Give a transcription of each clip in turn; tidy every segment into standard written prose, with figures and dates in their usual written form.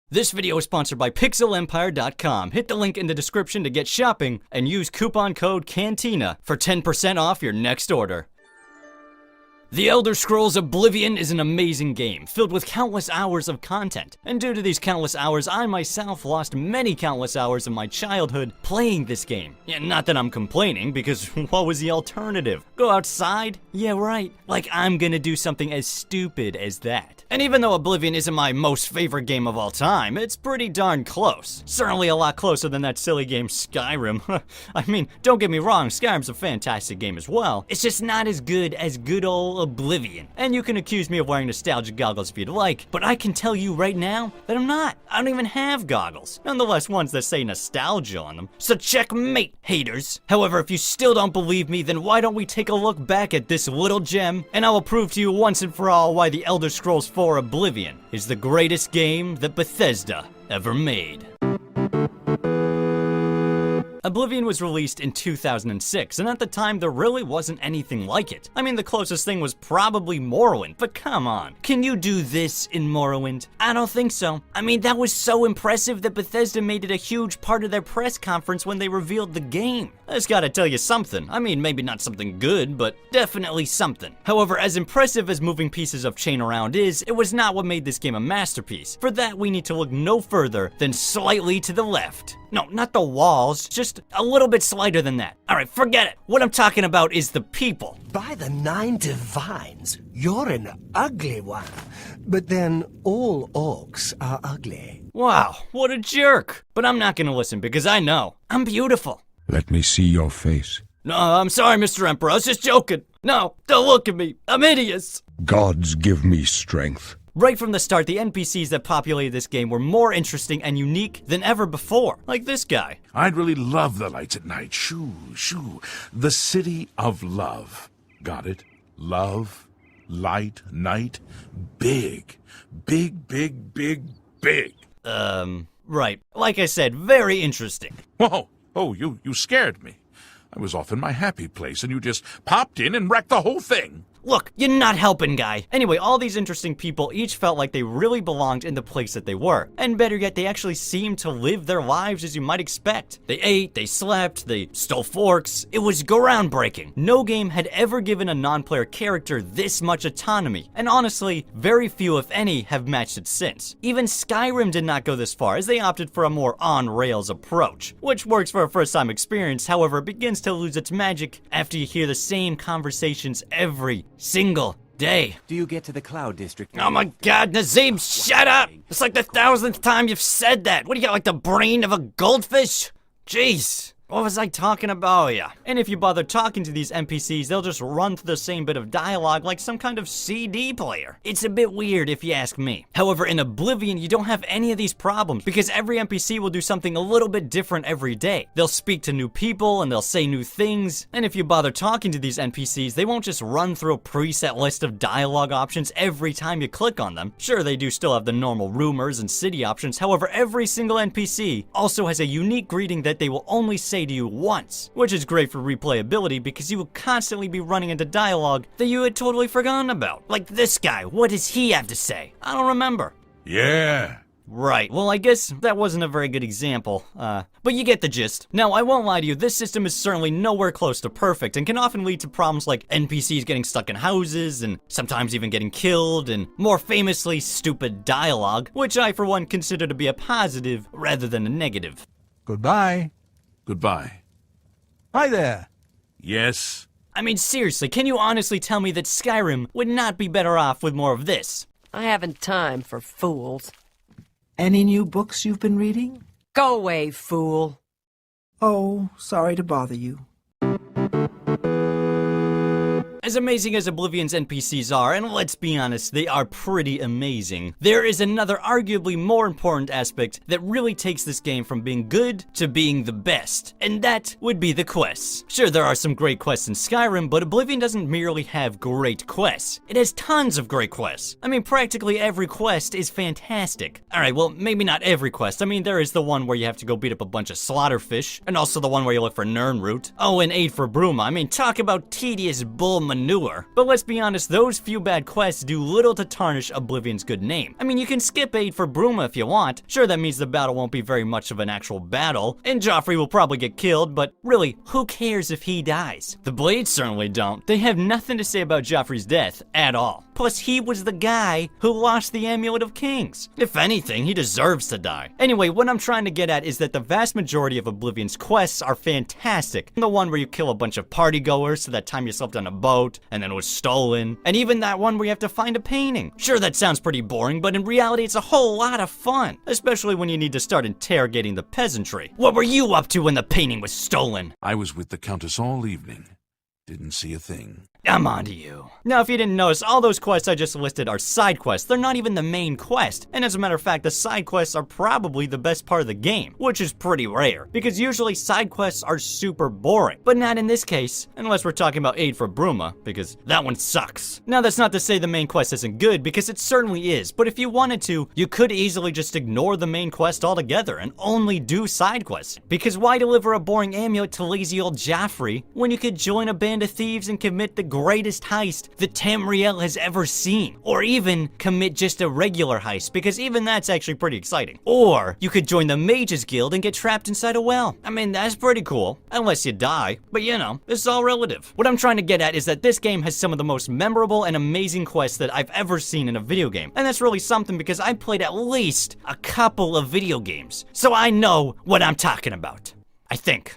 This video is sponsored by PixelEmpire.com. Hit the link in the description to get shopping and use coupon code CANTINA for 10% off your next order. The Elder Scrolls Oblivion is an amazing game, filled with countless hours of content. And due to these countless hours, I myself lost many countless hours of my childhood playing this game. Yeah, not that I'm complaining, because what was the alternative? Go outside? Yeah, right. Like I'm gonna do something as stupid as that. And even though Oblivion isn't my most favorite game of all time, it's pretty darn close. Certainly a lot closer than that silly game Skyrim. I mean, don't get me wrong, Skyrim's a fantastic game as well. It's just not as good as good old Oblivion. And you can accuse me of wearing nostalgia goggles if you'd like, but I can tell you right now that I'm not. I don't even have goggles. Nonetheless, ones that say nostalgia on them. So checkmate, haters. However, if you still don't believe me, then why don't we take a look back at this little gem, and I will prove to you once and for all why The Elder Scrolls 4 Oblivion is the greatest game that Bethesda ever made. Oblivion was released in 2006, and at the time there really wasn't anything like it. I mean, the closest thing was probably Morrowind, but come on. Can you do this in Morrowind? I don't think so. I mean, that was so impressive that Bethesda made it a huge part of their press conference when they revealed the game. That's gotta tell you something. I mean, maybe not something good, but definitely something. However, as impressive as moving pieces of chain around is, it was not what made this game a masterpiece. For that, we need to look no further than slightly to the left. No, not the walls, just a little bit slighter than that. Alright, forget it. What I'm talking about is the people. By the 9 divines, you're an ugly one. But then all orcs are ugly. Wow, what a jerk. But I'm not gonna listen because I know. I'm beautiful. Let me see your face. No, I'm sorry, Mr. Emperor. I was just joking. No, don't look at me. I'm hideous. Gods give me strength. Right from the start, the NPCs that populated this game were more interesting and unique than ever before. Like this guy. I'd really love the lights at night. Shoo, shoo. The city of love. Got it? Love, light, night. Big. Big, big, big, big. Right. Like I said, very interesting. Whoa. Oh, you scared me. I was off in my happy place and you just popped in and wrecked the whole thing. Look, you're not helping, guy. Anyway, all these interesting people each felt like they really belonged in the place that they were. And better yet, they actually seemed to live their lives as you might expect. They ate, they slept, they stole forks. It was groundbreaking. No game had ever given a non-player character this much autonomy. And honestly, very few, if any, have matched it since. Even Skyrim did not go this far, as they opted for a more on-rails approach. Which works for a first-time experience, however, it begins to lose its magic after you hear the same conversations every single day. Do you get to the Cloud District? Oh my god, Nazim, shut up! It's like the 1000th time you've said that. What do you got, like the brain of a goldfish? Jeez. What was I talking about? Oh, yeah. And if you bother talking to these NPCs, they'll just run through the same bit of dialogue like some kind of CD player. It's a bit weird if you ask me. However, in Oblivion, you don't have any of these problems because every NPC will do something a little bit different every day. They'll speak to new people and they'll say new things. And if you bother talking to these NPCs, they won't just run through a preset list of dialogue options every time you click on them. Sure, they do still have the normal rumors and city options. However, every single NPC also has a unique greeting that they will only say to you once, which is great for replayability because you will constantly be running into dialogue that you had totally forgotten about. Like this guy, what does he have to say? I don't remember. Yeah. Right, well I guess that wasn't a very good example, but you get the gist. Now, I won't lie to you, this system is certainly nowhere close to perfect and can often lead to problems like NPCs getting stuck in houses and sometimes even getting killed and more famously, stupid dialogue, which I for one consider to be a positive rather than a negative. Goodbye. Goodbye. Hi there. Yes. I mean, seriously, can you honestly tell me that Skyrim would not be better off with more of this? I haven't time for fools. Any new books you've been reading? Go away, fool. Oh, sorry to bother you. As amazing as Oblivion's NPCs are, and let's be honest, they are pretty amazing, there is another arguably more important aspect that really takes this game from being good to being the best, and that would be the quests. Sure, there are some great quests in Skyrim, but Oblivion doesn't merely have great quests. It has tons of great quests. I mean, practically every quest is fantastic. Alright, well, maybe not every quest. I mean, there is the one where you have to go beat up a bunch of slaughterfish, and also the one where you look for Nirnroot. Oh, and aid for Bruma. I mean, talk about tedious bull manure. But let's be honest, those few bad quests do little to tarnish Oblivion's good name. I mean, you can skip aid for Bruma if you want. Sure, that means the battle won't be very much of an actual battle, and Joffrey will probably get killed, but really, who cares if he dies? The Blades certainly don't. They have nothing to say about Joffrey's death at all. Plus, he was the guy who lost the Amulet of Kings. If anything, he deserves to die. Anyway, what I'm trying to get at is that the vast majority of Oblivion's quests are fantastic. The one where you kill a bunch of partygoers so that time you slept on a boat and then was stolen. And even that one where you have to find a painting. Sure, that sounds pretty boring, but in reality, it's a whole lot of fun. Especially when you need to start interrogating the peasantry. What were you up to when the painting was stolen? I was with the Countess all evening. Didn't see a thing. I'm on to you. Now, if you didn't notice, all those quests I just listed are side quests. They're not even the main quest. And as a matter of fact, the side quests are probably the best part of the game, which is pretty rare, because usually side quests are super boring. But not in this case, unless we're talking about aid for Bruma, because that one sucks. Now, that's not to say the main quest isn't good, because it certainly is, but if you wanted to, you could easily just ignore the main quest altogether and only do side quests. Because why deliver a boring amulet to lazy old Joffrey when you could join a band of thieves and commit the greatest heist that Tamriel has ever seen? Or even commit just a regular heist, because even that's actually pretty exciting. Or you could join the Mages Guild and get trapped inside a well. I mean, that's pretty cool, unless you die. But you know, it's all relative. What I'm trying to get at is that this game has some of the most memorable and amazing quests that I've ever seen in a video game. And that's really something because I played at least a couple of video games. So I know what I'm talking about. I think.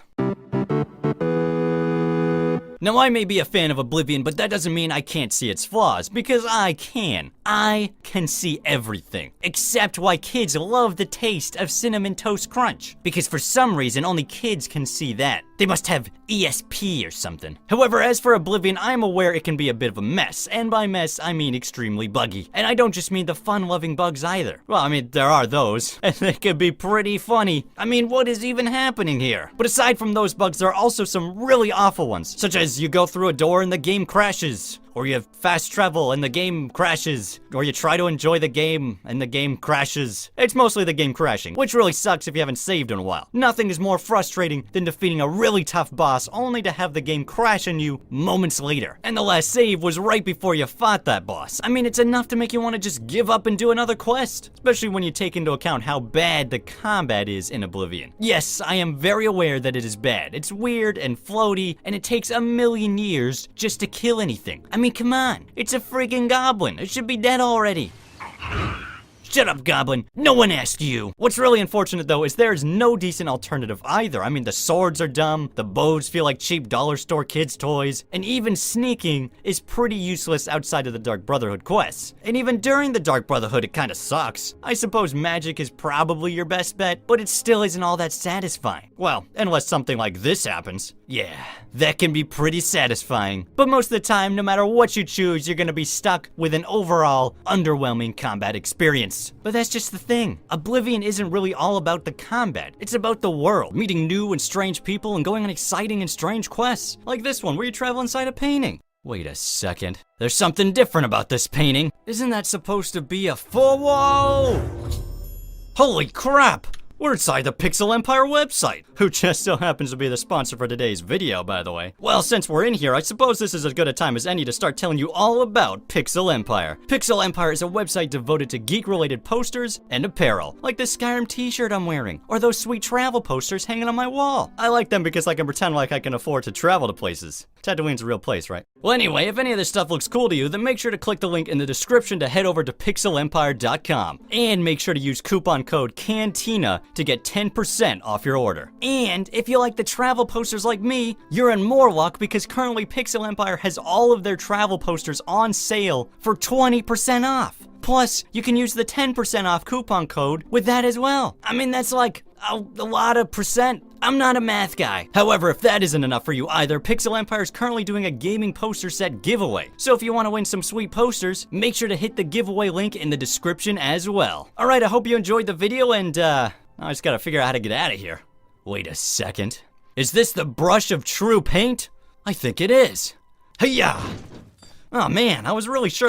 Now, I may be a fan of Oblivion, but that doesn't mean I can't see its flaws, because I can. I can see everything, except why kids love the taste of Cinnamon Toast Crunch, because for some reason, only kids can see that. They must have ESP or something. However, as for Oblivion, I'm aware it can be a bit of a mess, and by mess, I mean extremely buggy. And I don't just mean the fun-loving bugs either. Well, I mean, there are those, and they can be pretty funny. I mean, what is even happening here? But aside from those bugs, there are also some really awful ones, such as you go through a door and the game crashes, or you have fast travel and the game crashes, or you try to enjoy the game and the game crashes. It's mostly the game crashing, which really sucks if you haven't saved in a while. Nothing is more frustrating than defeating a really tough boss only to have the game crash on you moments later. And the last save was right before you fought that boss. I mean, it's enough to make you want to just give up and do another quest, especially when you take into account how bad the combat is in Oblivion. Yes, I am very aware that it is bad. It's weird and floaty, and it takes a million years just to kill anything. I mean, come on. It's a freaking goblin. It should be dead already. Shut up, Goblin. No one asked you. What's really unfortunate, though, is there's no decent alternative either. I mean, the swords are dumb, the bows feel like cheap dollar store kids' toys, and even sneaking is pretty useless outside of the Dark Brotherhood quests. And even during the Dark Brotherhood, it kinda sucks. I suppose magic is probably your best bet, but it still isn't all that satisfying. Well, unless something like this happens. Yeah, that can be pretty satisfying. But most of the time, no matter what you choose, you're gonna be stuck with an overall underwhelming combat experience. But that's just the thing. Oblivion isn't really all about the combat. It's about the world, meeting new and strange people and going on exciting and strange quests. Like this one, where you travel inside a painting. Wait a second. There's something different about this painting. Isn't that supposed to be a full wall? Holy crap! We're inside the Pixel Empire website, who just so happens to be the sponsor for today's video, by the way. Well, since we're in here, I suppose this is as good a time as any to start telling you all about Pixel Empire. Pixel Empire is a website devoted to geek-related posters and apparel, like this Skyrim t-shirt I'm wearing, or those sweet travel posters hanging on my wall. I like them because I can pretend like I can afford to travel to places. Tatooine's a real place, right? Well, anyway, if any of this stuff looks cool to you, then make sure to click the link in the description to head over to pixelempire.com. And make sure to use coupon code CANTINA to get 10% off your order. And if you like the travel posters like me, you're in more luck because currently Pixel Empire has all of their travel posters on sale for 20% off. Plus, you can use the 10% off coupon code with that as well. I mean, that's like a lot of percent. I'm not a math guy. However, if that isn't enough for you either, Pixel Empire is currently doing a gaming poster set giveaway. So if you want to win some sweet posters, make sure to hit the giveaway link in the description as well. Alright, I hope you enjoyed the video and I just gotta figure out how to get out of here. Wait a second. Is this the brush of true paint? I think it is. Hiya! Oh man, I was really sure